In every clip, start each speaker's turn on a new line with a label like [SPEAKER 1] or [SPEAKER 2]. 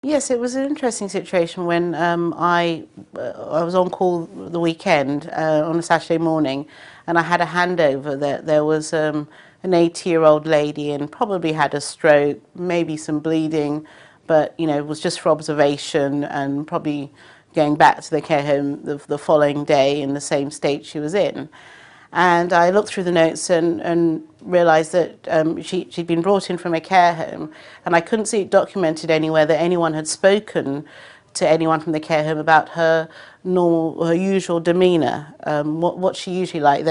[SPEAKER 1] Yes, it was an interesting situation when I was on call the weekend on a Saturday morning, and I had a handover that there was an 80-year-old lady and probably had a stroke, maybe some bleeding, but it was just for observation and probably going back to the care home the following day in the same state she was in. And I looked through the notes and realised that she'd been brought in from a care home, and I couldn't see it documented anywhere that anyone had spoken to anyone from the care home about her normal, her usual demeanour, what she usually liked.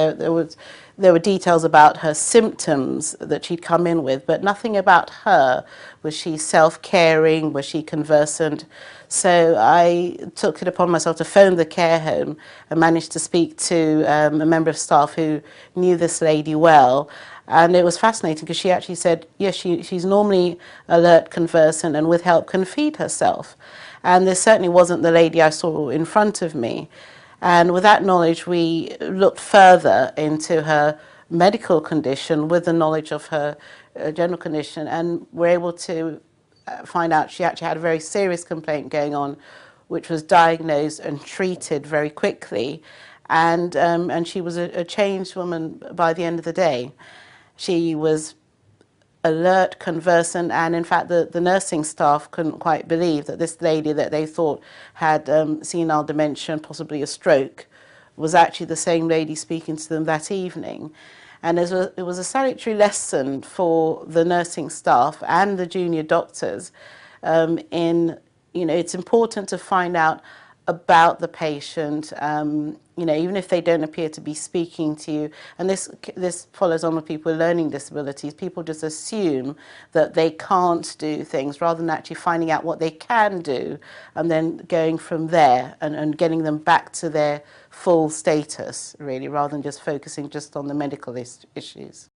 [SPEAKER 1] There were details about her symptoms that she'd come in with, but nothing about her. Was she self-caring? Was she conversant? So I took it upon myself to phone the care home and managed to speak to a member of staff who knew this lady well. And it was fascinating because she actually said, yes, she's normally alert, conversant, and with help can feed herself. And this certainly wasn't the lady I saw in front of me. And with that knowledge, we looked further into her medical condition with the knowledge of her general condition, and were able to find out she actually had a very serious complaint going on, which was diagnosed and treated very quickly. And she was a changed woman by the end of the day. She was alert, conversant, and in fact the nursing staff couldn't quite believe that this lady that they thought had senile dementia and possibly a stroke was actually the same lady speaking to them that evening. And it was a salutary lesson for the nursing staff and the junior doctors it's important to find out about the patient, even if they don't appear to be speaking to you. And this follows on with people with learning disabilities. People just assume that they can't do things rather than actually finding out what they can do and then going from there and getting them back to their full status, really, rather than just focusing just on the medical issues.